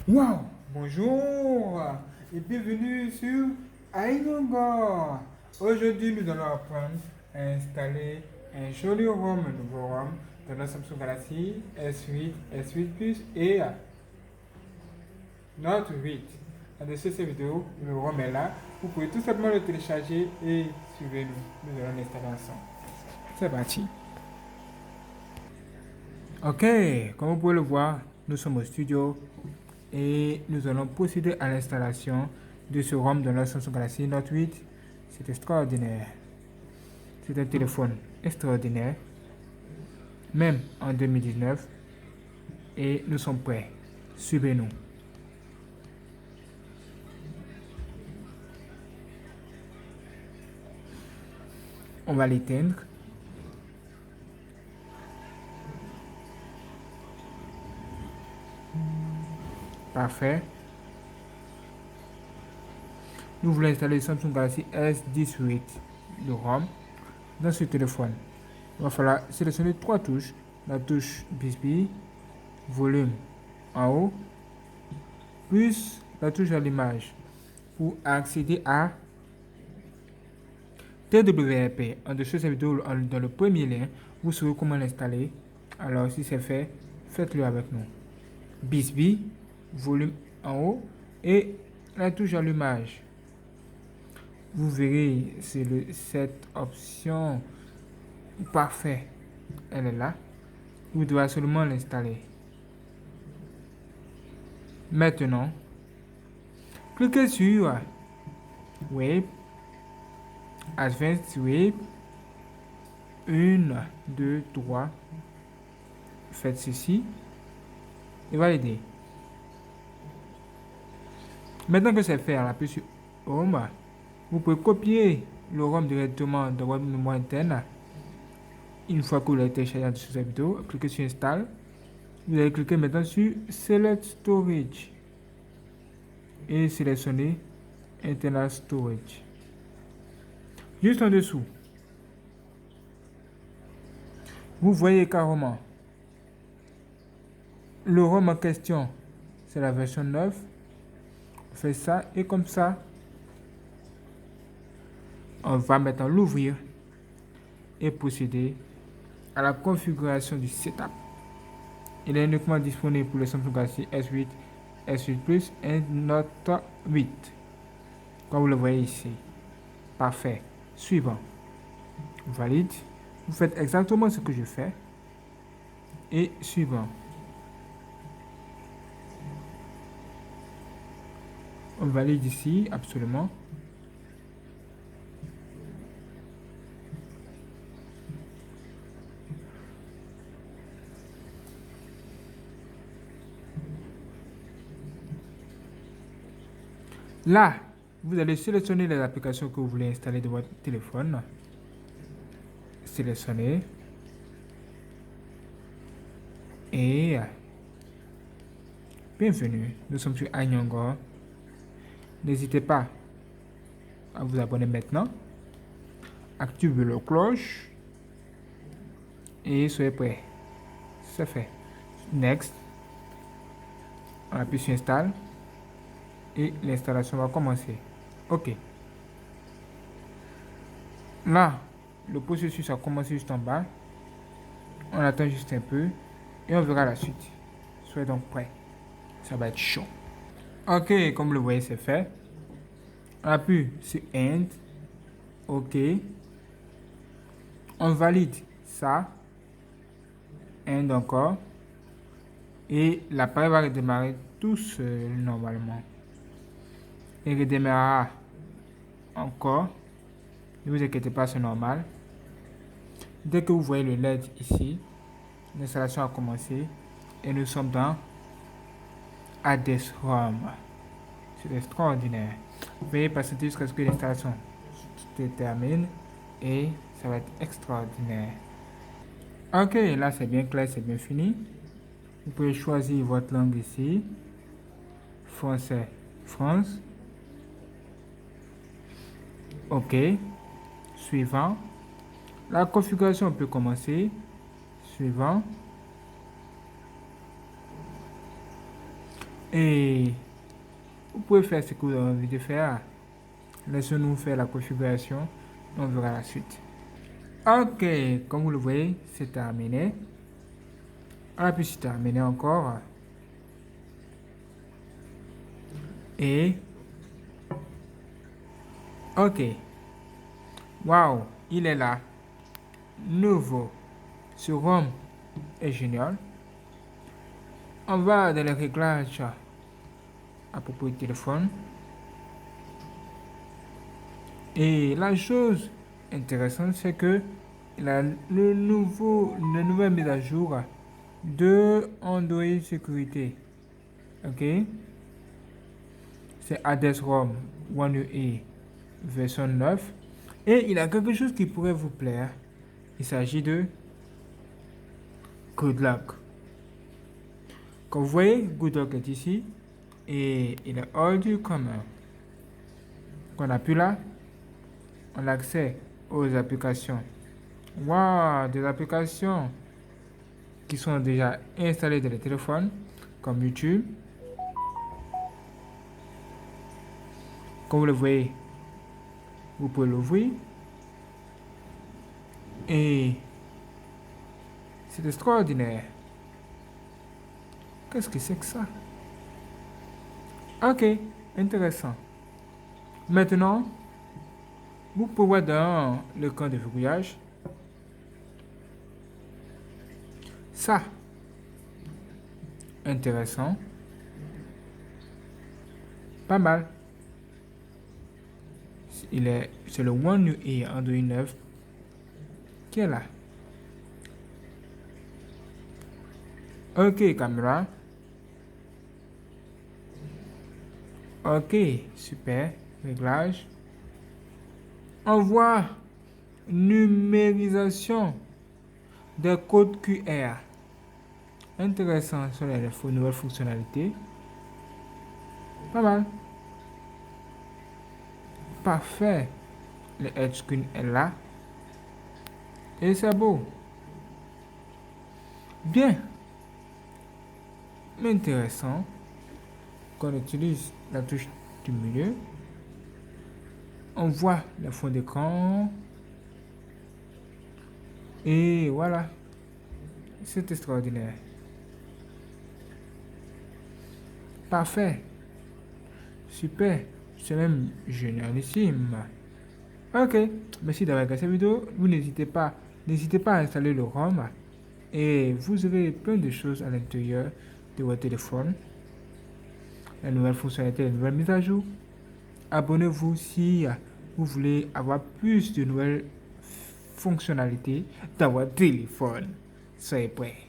Wow, bonjour et bienvenue sur iNogo. Aujourd'hui, nous allons apprendre à installer un joli ROM, un nouveau ROM de notre Samsung Galaxy S8, S8 Plus et Note 8. Dans cette vidéo, le ROM est là. Vous pouvez tout simplement le télécharger et suivez-nous. Nous allons l'installer ensemble. C'est parti. Ok, comme vous pouvez le voir, nous sommes au studio et nous allons procéder à l'installation de ce ROM de la Samsung Galaxy Note 8. C'est extraordinaire. C'est un téléphone extraordinaire, même en 2019. Et nous sommes prêts. Suivez-nous. On va l'éteindre. Parfait. Nous voulons installer le Samsung Galaxy S18, le ROM, dans ce téléphone. Il va falloir sélectionner trois touches. La touche bisbille, volume en haut, plus la touche allumage pour accéder à TWRP. En dessous de cette vidéo, dans le premier lien, vous saurez comment l'installer. Alors, si c'est fait, faites-le avec nous. Bisbee, volume en haut et la touche allumage. Vous verrez, c'est cette option parfait. Elle est là. Vous devez seulement l'installer. Maintenant, cliquez sur Web, Advanced Web, 1, 2, 3. Faites ceci et validez. Maintenant que c'est fait, on appuie sur Home. Vous pouvez copier le ROM directement dans votre mémoire interne. Une fois que vous l'avez téléchargé sur cette vidéo, cliquez sur Install. Vous allez cliquer maintenant sur Select Storage et sélectionner Internal Storage. Juste en dessous, vous voyez carrément le ROM en question, c'est la version 9. On fait ça et comme ça, on va maintenant l'ouvrir et procéder à la configuration du setup. Il est uniquement disponible pour le Samsung Galaxy S8, S8 Plus et Note 8. Comme vous le voyez ici. Parfait. Suivant. Valide. Vous faites exactement ce que je fais. Et suivant. On valide ici, absolument. Là, vous allez sélectionner les applications que vous voulez installer de votre téléphone. Sélectionnez. Et bienvenue. Nous sommes sur iNogo. N'hésitez pas à vous abonner maintenant. Activez la cloche. Et soyez prêts. C'est fait. Next. On appuie sur Install. Et l'installation va commencer. OK. Là, le processus a commencé juste en bas. On attend juste un peu. Et on verra la suite. Soyez donc prêts. Ça va être chaud. OK, comme vous le voyez, c'est fait. On appuie sur End. OK. On valide ça. End encore. Et l'appareil va redémarrer tout seul normalement. Il redémarrera encore. Ne vous inquiétez pas, c'est normal. Dès que vous voyez le LED ici, l'installation a commencé et nous sommes dans Hades ROM. C'est extraordinaire. Veuillez patienter jusqu'à ce que l'installation se termine et ça va être extraordinaire. Ok, là c'est bien clair, c'est bien fini. Vous pouvez choisir votre langue ici. Français, France. OK. Suivant. La configuration peut commencer. Suivant. Et vous pouvez faire ce que vous avez envie de faire. Laissez-nous faire la configuration. On verra la suite. Ok, comme vous le voyez, c'est terminé. Ah, puis c'est terminé encore. Et ok. Waouh, il est là. Nouveau. Ce ROM est génial. On va dans les réglages à propos du téléphone. Et la chose intéressante, c'est que la nouvelle mise à jour de Android Sécurité. Ok? C'est ADES-ROM One UI version 9. Et il y a quelque chose qui pourrait vous plaire. Il s'agit de Good Luck. Comme vous voyez, Good Luck est ici. Et il est hors du commun. Quand on appuie là, on a accès aux applications. Waouh, des applications qui sont déjà installées dans les téléphones, comme YouTube. Comme vous le voyez, vous pouvez l'ouvrir. Et c'est extraordinaire. Qu'est-ce que c'est que ça? Ok, intéressant. Maintenant, vous pouvez voir dans le camp de verrouillage. Ça, intéressant. Pas mal. C'est le One UI Android 9 qui est là. Ok, caméra. Ok, super. Réglage. On voit numérisation des codes QR. Intéressant sur les nouvelles fonctionnalités. Pas mal. Parfait. Le Edge Screen est là. Et c'est beau. Bien. Mais intéressant. Quand on utilise la touche du milieu, on voit le fond d'écran. Et voilà. C'est extraordinaire. Parfait. Super. C'est même génialissime. Ok. Merci d'avoir regardé cette vidéo. Vous n'hésitez pas à installer le ROM. Et vous aurez plein de choses à l'intérieur de votre téléphone. La nouvelle fonctionnalité, la nouvelle mise à jour. Abonnez-vous si vous voulez avoir plus de nouvelles fonctionnalités dans votre téléphone. Soyez prêts.